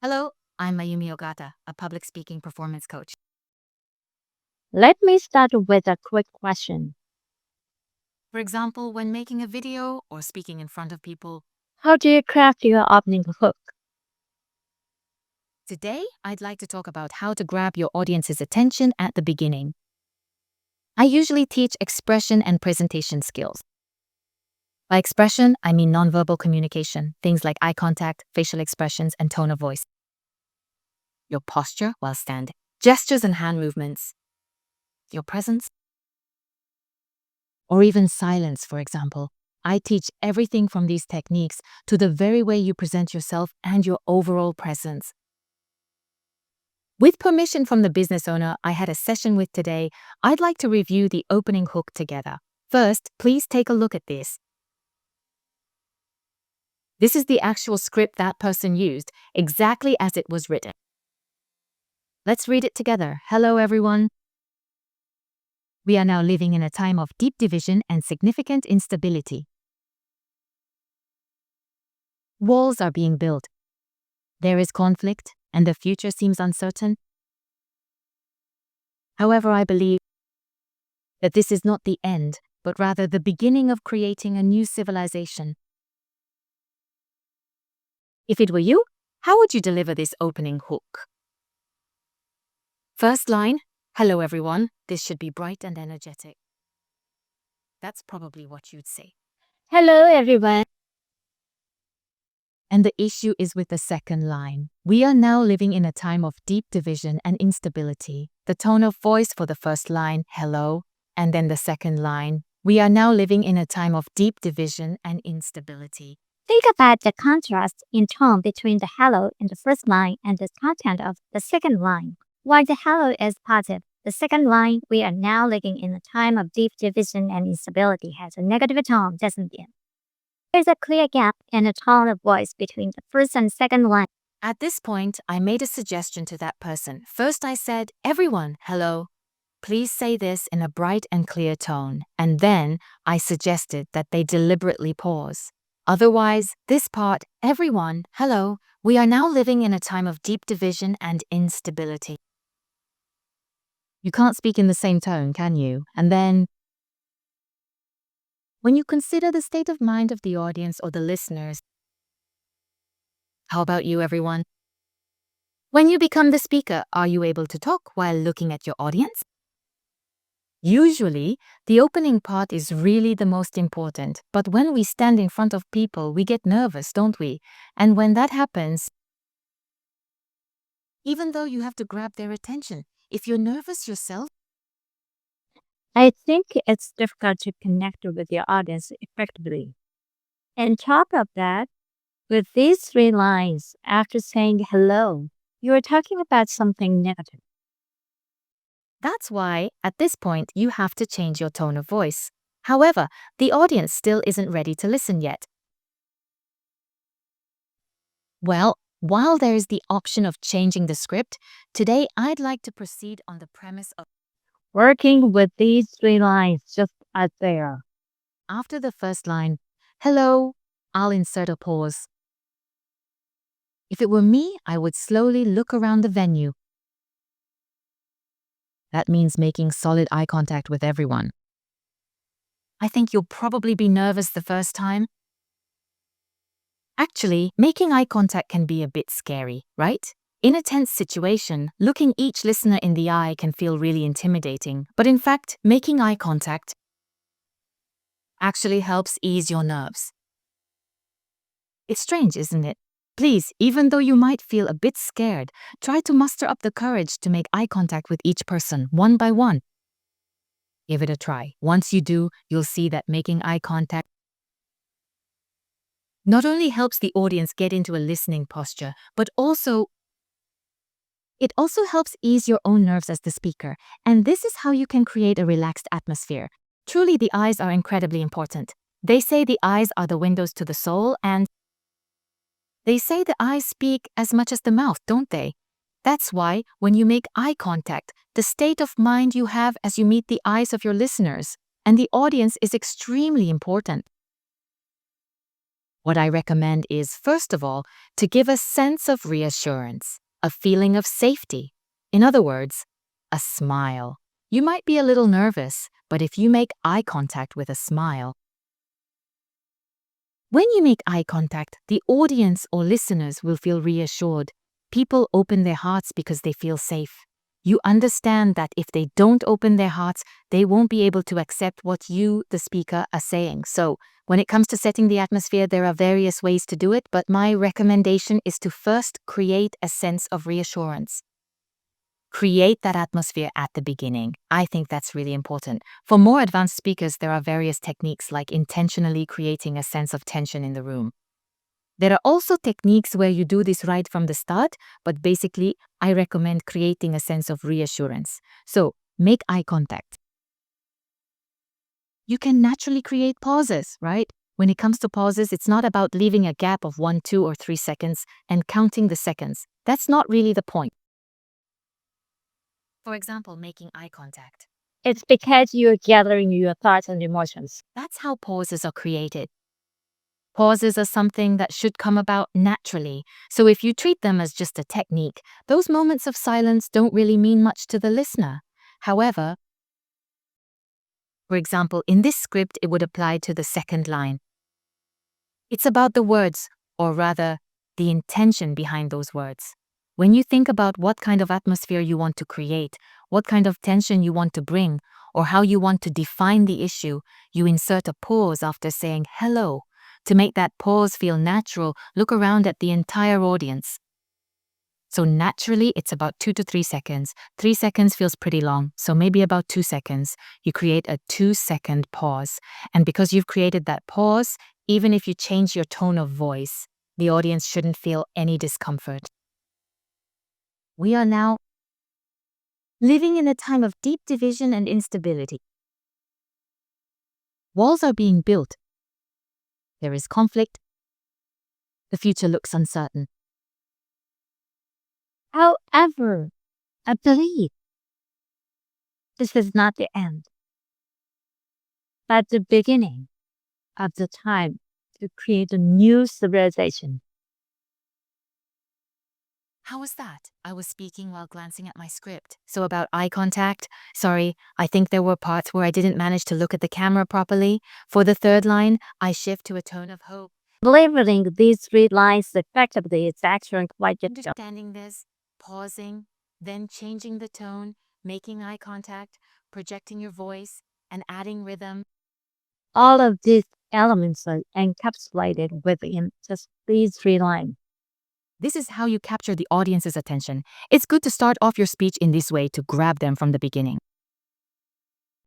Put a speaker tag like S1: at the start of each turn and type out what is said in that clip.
S1: Hello, I'm Mayumi Ogata, a public speaking performance coach.
S2: Let me start with a quick question.
S1: For example, when making a video or speaking in front of people,
S2: How do you craft your opening hook?
S1: today I'd like to talk about how to grab your audience's attention at the beginning. I usually teach expression and presentation skills. By expression, I mean nonverbal communication, things like eye contact, facial expressions, and tone of voice. Your posture while standing, gestures and hand movements, your presence, or even silence, for example. I teach everything from these techniques to the very way you present yourself and your overall presence. With permission from the business owner I had a session with today, I'd like to review the opening hook together. First, please take a look at this. This is the actual script that person used, exactly as it was written. Let's read it together. Hello, everyone. We are now living in a time of deep division and significant instability. Walls are being built. There is conflict, and the future seems uncertain. However, I believe that this is not the end, but rather the beginning of creating a new civilization. If it were you, how would you deliver this opening hook? First line, hello everyone. This should be bright and energetic. That's probably what you'd say.
S2: Hello, everyone.
S1: And the issue is with the second line. We are now living in a time of deep division and instability. The tone of voice for the first line, hello, and then the second line, we are now living in a time of deep division and instability.
S2: Think about the contrast in tone between the hello in the first line and the content of the second line. While the hello is positive, the second line, we are now living in a time of deep division and instability, has a negative tone, doesn't it? There's a clear gap in the tone of voice between the first and second line.
S1: At this point, I made a suggestion to that person. First, I said, everyone, hello. Please say this in a bright and clear tone. And then I suggested that they deliberately pause. Otherwise, this part, everyone, hello, we are now living in a time of deep division and instability. You can't speak in the same tone, can you? And then, when you consider the state of mind of the audience or the listeners, how about you, everyone? When you become the speaker, are you able to talk while looking at your audience? Usually, the opening part is really the most important, but when we stand in front of people, we get nervous, don't we? And when that happens, even though you have to grab their attention, if you're nervous yourself,
S2: I think it's difficult to connect with your audience effectively. On top of that, with these three lines, after saying hello, you are talking about something negative.
S1: that's why, at this point, you have to change your tone of voice. However, the audience still isn't ready to listen yet. Well, while there is the option of changing the script, today I'd like to proceed on the premise of
S2: Working with these three lines just as they are.
S1: after the first line, hello, I'll insert a pause. If it were me, I would slowly look around the venue. That means making solid eye contact with everyone. I think you'll probably be nervous the first time. Actually, making eye contact can be a bit scary, right? In a tense situation, looking each listener in the eye can feel really intimidating, but in fact, making eye contact actually helps ease your nerves. It's strange, isn't it? Please, even though you might feel a bit scared, try to muster up the courage to make eye contact with each person, one by one. Give it a try. Once you do, you'll see that making eye contact not only helps the audience get into a listening posture, but it also helps ease your own nerves as the speaker. And this is how you can create a relaxed atmosphere. Truly, the eyes are incredibly important. They say the eyes are the windows to the soul, and they say the eyes speak as much as the mouth, don't they? That's why, when you make eye contact, the state of mind you have as you meet the eyes of your listeners and the audience is extremely important. What I recommend is, first of all, to give a sense of reassurance, a feeling of safety. In other words, a smile. You might be a little nervous, but if you make eye contact with a smile, when you make eye contact, the audience or listeners will feel reassured. People open their hearts because they feel safe. You understand that if they don't open their hearts, they won't be able to accept what you, the speaker, are saying. So, when it comes to setting the atmosphere, there are various ways to do it, but my recommendation is to first create a sense of reassurance. Create that atmosphere at the beginning. I think that's really important. For more advanced speakers, there are various techniques like intentionally creating a sense of tension in the room. There are also techniques where you do this right from the start, but basically, I recommend creating a sense of reassurance. So, make eye contact. You can naturally create pauses, right? When it comes to pauses, it's not about leaving a gap of 1, 2, or 3 seconds and counting the seconds. That's not really the point. For example, making eye contact.
S2: It's because you're gathering your thoughts and emotions.
S1: That's how pauses are created. Pauses are something that should come about naturally, so if you treat them as just a technique, those moments of silence don't really mean much to the listener. However, for example, in this script, it would apply to the second line. It's about the words, or rather, the intention behind those words. When you think about what kind of atmosphere you want to create, what kind of tension you want to bring, or how you want to define the issue, you insert a pause after saying hello. To make that pause feel natural, look around at the entire audience. So naturally, it's about 2 to 3 seconds. 3 seconds feels pretty long, so maybe about 2 seconds. You create a 2-second pause. And because you've created that pause, even if you change your tone of voice, the audience shouldn't feel any discomfort. We are now living in a time of deep division and instability. Walls are being built. There is conflict. The future looks uncertain.
S2: However, I believe this is not the end, but the beginning of the time to create a new civilization.
S1: How was that? I was speaking while glancing at my script. So about eye contact, sorry, I think there were parts where I didn't manage to look at the camera properly. For the third line, I shift to a tone of hope.
S2: Delivering these 3 lines effectively is actually quite difficult.
S1: Understanding this, pausing, then changing the tone, making eye contact, projecting your voice, and adding rhythm.
S2: All of these elements are encapsulated within just these 3 lines.
S1: This is how you capture the audience's attention. It's good to start off your speech in this way to grab them from the beginning.